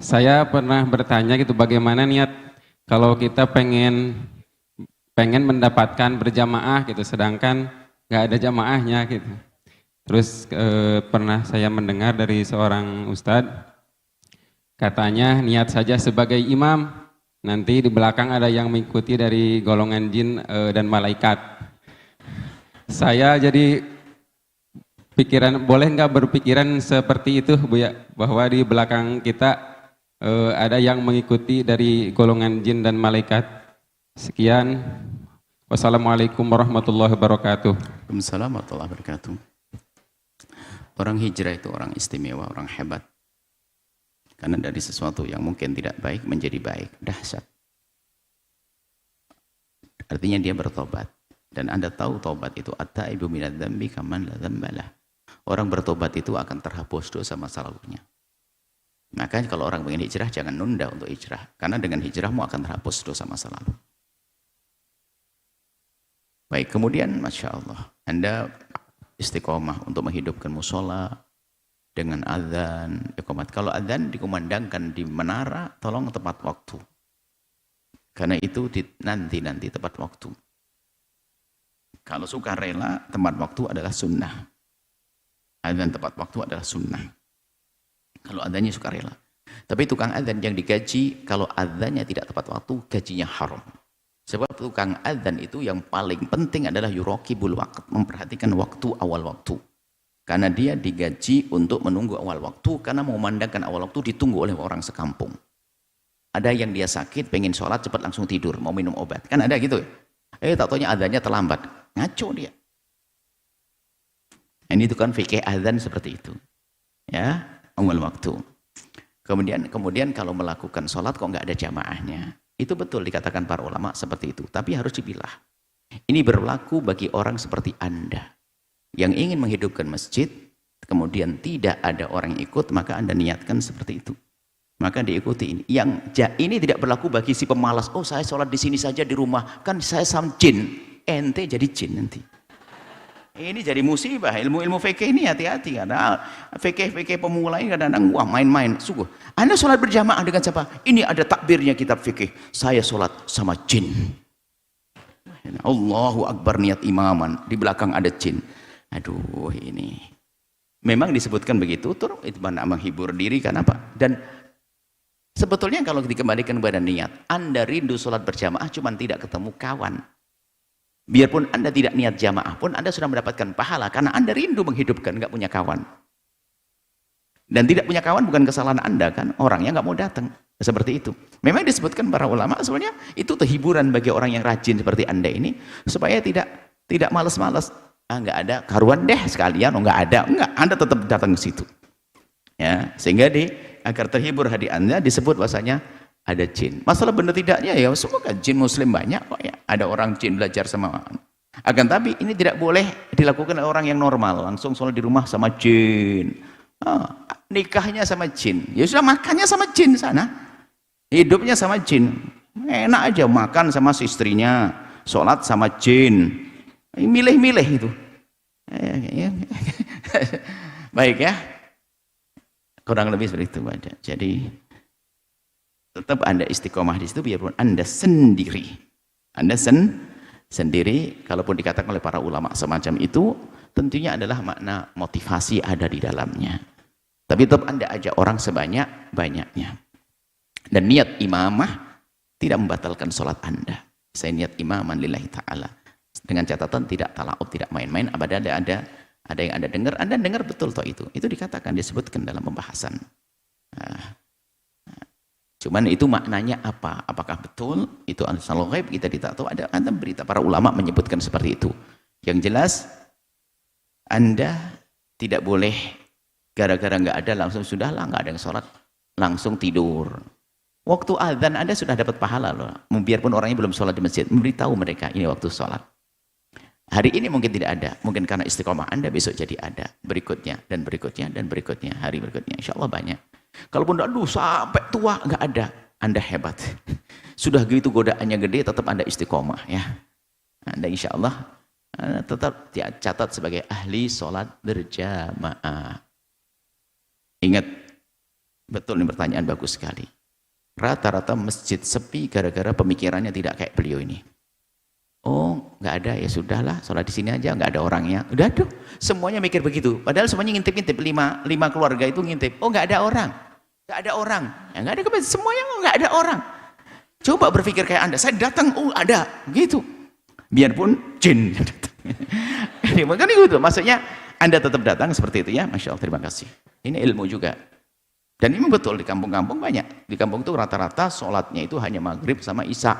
Saya pernah bertanya gitu bagaimana niat kalau kita pengen mendapatkan berjamaah gitu sedangkan nggak ada jamaahnya gitu. Terus pernah saya mendengar dari seorang ustadz katanya niat saja sebagai imam, nanti di belakang ada yang mengikuti dari golongan jin dan malaikat. Saya jadi pikiran, boleh nggak berpikiran seperti itu Bu ya, bahwa di belakang kita ada yang mengikuti dari golongan jin dan malaikat. Sekian. Wassalamualaikum warahmatullahi wabarakatuh. Waalaikumsalam warahmatullahi wabarakatuh. Orang hijrah itu orang istimewa, orang hebat. Karena dari sesuatu yang mungkin tidak baik menjadi baik, dahsyat. Artinya dia bertobat. Dan Anda tahu tobat itu at-taibu minadz dzambi kaman la dzambalah. Orang bertobat itu akan terhapus dosa masa lalunya. Makanya kalau orang ingin hijrah jangan nunda untuk hijrah, karena dengan hijrahmu akan terhapus dosa masa lalu. Baik, kemudian Masya Allah, Anda istiqomah untuk menghidupkan musola dengan azan, iqamat. Kalau azan dikumandangkan di menara, tolong tepat waktu. Karena itu nanti tepat waktu. Kalau suka rela, tepat waktu adalah sunnah. Azan tepat waktu adalah sunnah. Kalau azannya suka rela. Tapi tukang azan yang digaji, kalau azannya tidak tepat waktu, gajinya haram. Sebab tukang azan itu yang paling penting adalah yuraqibul waqt, memperhatikan waktu, awal waktu. Karena dia digaji untuk menunggu awal waktu, karena memandangkan awal waktu ditunggu oleh orang sekampung. Ada yang dia sakit, pengen sholat, cepat langsung tidur, mau minum obat. Kan ada gitu ya. Tak taunya azannya terlambat. Ngaco dia. Ini itu kan fikih azan seperti itu. Ya, awal waktu. Kemudian kalau melakukan sholat kok nggak ada jamaahnya. Itu betul dikatakan para ulama seperti itu, tapi harus dipilah. Ini berlaku bagi orang seperti Anda yang ingin menghidupkan masjid, kemudian tidak ada orang yang ikut, maka Anda niatkan seperti itu. Maka diikuti ini. Ini tidak berlaku bagi si pemalas. Oh, saya sholat di sini saja di rumah, kan saya sam jin. Ente jadi jin nanti. Ini jadi musibah. Ilmu fikih ini hati-hati. Karena fikih pemula ini kadang-kadang wah main-main. Sungguh. Anda sholat berjamaah dengan siapa? Ini ada takbirnya kitab fikih. Saya sholat sama jin. Allahu Akbar, niat imaman. Di belakang ada jin. Aduh, ini. Memang disebutkan begitu. Itu mana menghibur diri. Kenapa? Dan sebetulnya kalau dikembalikan kepada niat. Anda rindu sholat berjamaah cuma tidak ketemu kawan. Biarpun Anda tidak niat jamaah pun Anda sudah mendapatkan pahala karena Anda rindu menghidupkan, nggak punya kawan. Dan tidak punya kawan bukan kesalahan Anda kan, orangnya nggak mau datang. Seperti itu. Memang disebutkan para ulama sebenarnya itu hiburan bagi orang yang rajin seperti Anda ini supaya tidak malas-malas. Nggak ada karuan deh sekalian, nggak ada, nggak, Anda tetap datang ke situ. Ya, sehingga agar terhibur hati Anda disebut bahasanya ada jin. Masalah benar tidaknya ya semoga jin muslim banyak kok ya. Ada orang jin belajar sama. Akan tapi ini tidak boleh dilakukan oleh orang yang normal. Langsung sholat di rumah sama jin. Nikahnya sama jin. Ya sudah makannya sama jin sana. Hidupnya sama jin. Enak aja makan sama istrinya. Sholat sama jin. Milih-milih itu. Baik ya. Kurang lebih seperti itu ada. Jadi tetap Anda istiqomah di situ biarpun Anda sendiri. Anda sendiri, kalaupun dikatakan oleh para ulama semacam itu, tentunya adalah makna motivasi ada di dalamnya. Tapi tetap Anda ajak orang sebanyak-banyaknya. Dan niat imamah tidak membatalkan sholat Anda. Saya niat imaman lillahi ta'ala. Dengan catatan tidak talaub, tidak main-main. Ada yang Anda dengar betul toh itu. Itu dikatakan, disebutkan dalam pembahasan. Cuman itu maknanya apa? Apakah betul? Itu al-salul ghaib, kita tidak tahu. Ada berita para ulama menyebutkan seperti itu. Yang jelas Anda tidak boleh gara-gara nggak ada langsung sudahlah nggak ada yang sholat langsung tidur. Waktu azan Anda sudah dapat pahala loh. Biarpun orangnya belum sholat di masjid, memberitahu mereka ini waktu sholat. Hari ini mungkin tidak ada, mungkin karena istiqomah Anda besok jadi ada. Berikutnya dan berikutnya dan berikutnya, hari berikutnya, insya Allah banyak. Kalaupun aduh sampai tua nggak ada, Anda hebat. Sudah gitu godaannya gede, tetap Anda istiqomah ya. Anda insya Allah tetap catat sebagai ahli sholat berjamaah. Ingat, Betul, ini pertanyaan bagus sekali. Rata-rata masjid sepi gara-gara pemikirannya tidak kayak beliau ini. Oh, nggak ada, ya sudahlah, sholat di sini aja, nggak ada orangnya. Udah tuh, semuanya mikir begitu. Padahal semuanya ngintip-ngintip, lima keluarga itu ngintip. Oh, nggak ada orang, nggak ada orang. Ya nggak ada, semuanya nggak ada orang. Coba berpikir kayak Anda, saya datang, oh ada, gitu. Biarpun jin. Makanya gitu, maksudnya Anda tetap datang seperti itu ya, Masya Allah, terima kasih. Ini ilmu juga. Dan ini betul, di kampung-kampung banyak. Di kampung itu rata-rata sholatnya itu hanya maghrib sama isya.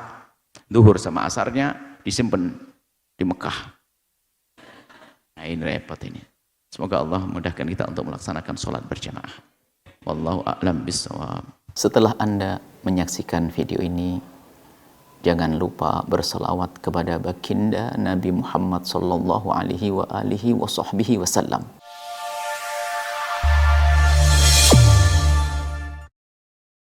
Duhur sama asarnya disimpan di Mekah. Nah ini repot ini. Semoga Allah mudahkan kita untuk melaksanakan sholat berjamaah. Wallahu a'lam bishawab. Setelah Anda menyaksikan video ini, jangan lupa berselawat kepada baginda Nabi Muhammad sallallahu alaihi wa alihi wa sahbihi wasallam.